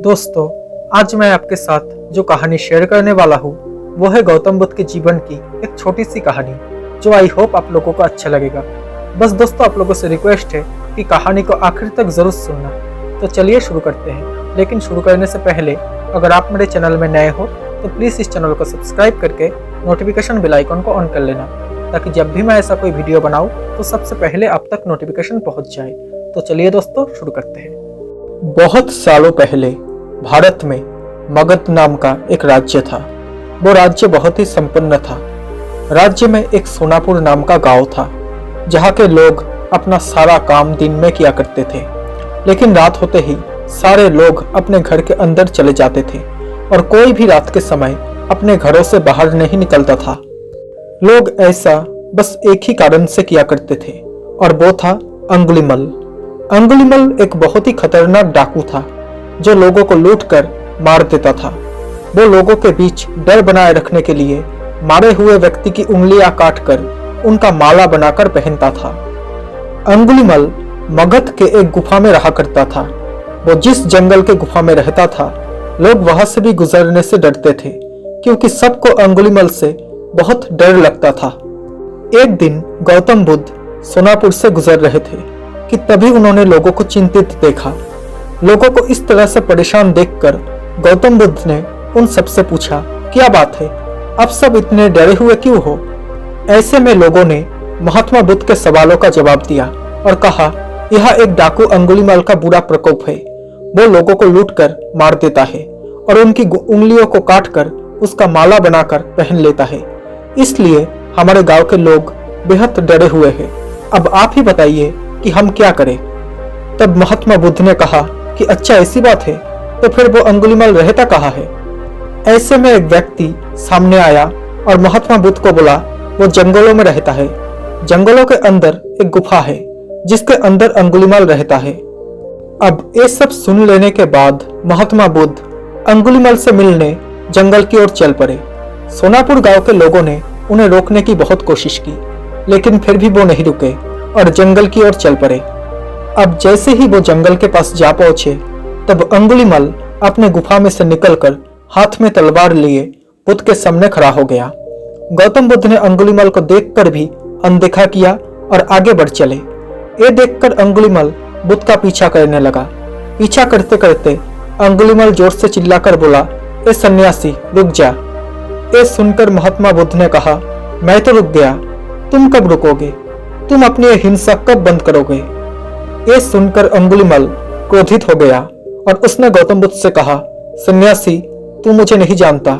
दोस्तों, आज मैं आपके साथ जो कहानी शेयर करने वाला हूँ वो है गौतम बुद्ध के जीवन की एक छोटी सी कहानी, जो आई होप आप लोगों को अच्छा लगेगा। बस दोस्तों, आप लोगों से रिक्वेस्ट है कि कहानी को आखिर तक जरूर सुनना। तो चलिए शुरू करते हैं। लेकिन शुरू करने से पहले अगर आप मेरे चैनल में नए हो तो प्लीज़ इस चैनल को सब्सक्राइब करके नोटिफिकेशन बेल आइकन को ऑन कर लेना, ताकि जब भी मैं ऐसा कोई वीडियो बनाऊँ तो सबसे पहले आप तक नोटिफिकेशन पहुँच जाए। तो चलिए दोस्तों, शुरू करते हैं। बहुत सालों पहले भारत में मगध नाम का एक राज्य था। वो राज्य बहुत ही संपन्न था। राज्य में एक सोनापुर नाम का गांव था, जहाँ के लोग अपना सारा काम दिन में किया करते थे, लेकिन रात होते ही सारे लोग अपने घर के अंदर चले जाते थे और कोई भी रात के समय अपने घरों से बाहर नहीं निकलता था। लोग ऐसा बस एक ही कारण से किया करते थे, और वो था अंगुलीमल। अंगुलीमल एक बहुत ही खतरनाक डाकू था, जो लोगों को लूटकर मार देता था। वो लोगों के बीच डर बनाए रखने के लिए मारे हुए व्यक्ति की उंगलियां काटकर उनका माला बनाकर पहनता था। अंगुलीमल मगध के एक गुफा में रहा करता था। वो जिस जंगल के गुफा में रहता था, लोग वहां से भी गुजरने से डरते थे, क्योंकि सबको अंगुलीमल से बहुत डर लगता था। एक दिन गौतम बुद्ध सोनापुर से गुजर रहे थे कि तभी उन्होंने लोगों को चिंतित देखा। लोगों को इस तरह से परेशान देखकर गौतम बुद्ध ने उन सबसे पूछा, क्या बात है, आप सब इतने डरे हुए क्यों हो? ऐसे में लोगों ने महात्मा बुद्ध के सवालों का जवाब दिया और कहा, यह एक डाकू अंगुलीमाल का बुरा प्रकोप है। वो लोगों को लूटकर मार देता है और उनकी उंगलियों को काटकर उसका माला बनाकर पहन लेता है। इसलिए हमारे गांव के लोग बेहद डरे हुए हैं। अब आप ही बताइए कि हम क्या करें? तब महात्मा बुद्ध ने कहा कि अच्छा, ऐसी बात है, तो फिर वो अंगुलीमाल रहता कहाँ है? ऐसे में एक व्यक्ति सामने आया और महात्मा बुद्ध को बोला, वो जंगलों में रहता है। जंगलों के अंदर एक गुफा है जिसके अंदर अंगुलीमाल रहता है। अब ये सब सुन लेने के बाद महात्मा बुद्ध अंगुलीमाल से मिलने जंगल की ओर चल पड़े। सोनापुर गांव के लोगों ने उन्हें रोकने की बहुत कोशिश की, लेकिन फिर भी वो नहीं रुके और जंगल की ओर चल पड़े। अब जैसे ही वो जंगल के पास जा पहुंचे, तब अंगुलीमाल अपने गुफा में से निकलकर हाथ में तलवार लिए बुद्ध के सामने खड़ा हो गया। गौतम बुद्ध ने अंगुलीमाल को देखकर भी अनदेखा किया और आगे बढ़ चले। ये देखकर अंगुलीमाल बुद्ध का पीछा करने लगा। पीछा करते करते अंगुलीमाल जोर से चिल्लाकर बोला, ए सन्यासी, रुक जा। ये सुनकर महात्मा बुद्ध ने कहा, मैं तो रुक गया, तुम कब रुकोगे? तुम अपनी हिंसा कब बंद करोगे? ये सुनकर अंगुलीमाल क्रोधित हो गया और उसने गौतम बुद्ध से कहा, सन्यासी, तू मुझे नहीं जानता,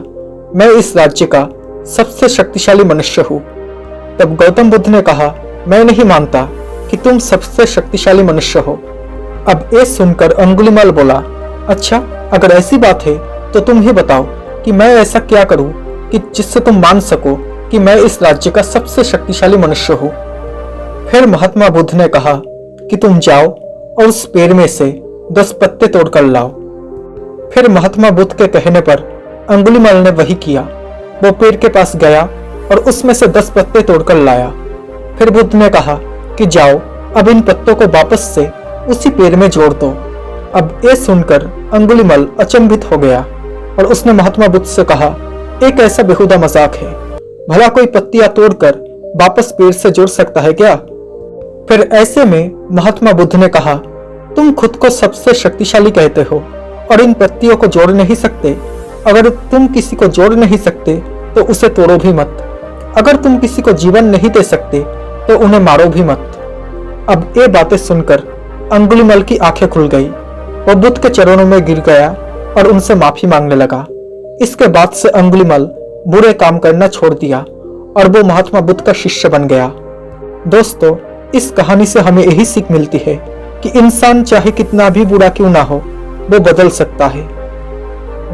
मैं इस राज्य का सबसे शक्तिशाली मनुष्य हूँ। तब गौतम बुद्ध ने कहा, मैं नहीं मानता कि तुम सबसे शक्तिशाली मनुष्य हो। अब ये सुनकर अंगुलीमाल बोला, अच्छा, अगर ऐसी बात है तो तुम ही बताओ कि मैं ऐसा क्या करूं कि जिससे तुम मान सको कि मैं इस राज्य का सबसे शक्तिशाली मनुष्य हूँ। फिर महात्मा बुद्ध ने कहा कि तुम जाओ और उस पेड़ में से 10 पत्ते तोड़कर लाओ। फिर महात्मा बुद्ध के कहने पर अंगुलीमाल ने वही किया। वो पेड़ के पास गया और उसमें से 10 पत्ते तोड़कर लाया। फिर बुद्ध ने कहा कि जाओ, अब इन पत्तों को वापस से उसी पेड़ में जोड़ दो। अब ये सुनकर अंगुलीमाल अचंभित हो गया और उसने महात्मा बुद्ध से कहा, एक ऐसा बेहुदा मजाक है, भला कोई पत्तियां तोड़कर वापस पेड़ से जोड़ सकता है क्या? फिर ऐसे में महात्मा बुद्ध ने कहा, तुम खुद को सबसे शक्तिशाली कहते हो और इन पत्तियों को जोड़ नहीं सकते। अगर तुम किसी को जोड़ नहीं सकते तो उसे तोड़ो भी मत। अगर तुम किसी को जीवन नहीं दे सकते तो उन्हें मारो भी मत। अब ये बातें सुनकर अंगुलीमाल की आंखें खुल गई। वो बुद्ध के चरणों में गिर गया और उनसे माफी मांगने लगा। इसके बाद से अंगुलीमाल बुरे काम करना छोड़ दिया और वो महात्मा बुद्ध का शिष्य बन गया। दोस्तों, इस कहानी से हमें यही सीख मिलती है कि इंसान चाहे कितना भी बुरा क्यों ना हो, वो बदल सकता है।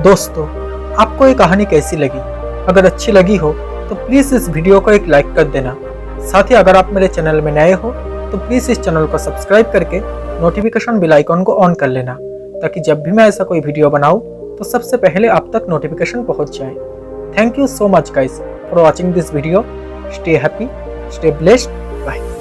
दोस्तों, आपको ये कहानी कैसी लगी? अगर अच्छी लगी हो तो प्लीज़ इस वीडियो को एक लाइक कर देना। साथ ही अगर आप मेरे चैनल में नए हो तो प्लीज़ इस चैनल को सब्सक्राइब करके नोटिफिकेशन बेल आइकन को ऑन कर लेना, ताकि जब भी मैं ऐसा कोई वीडियो बनाऊँ तो सबसे पहले आप तक नोटिफिकेशन पहुँच जाए। Thank you so much guys for watching this video. Stay happy, stay blessed, bye.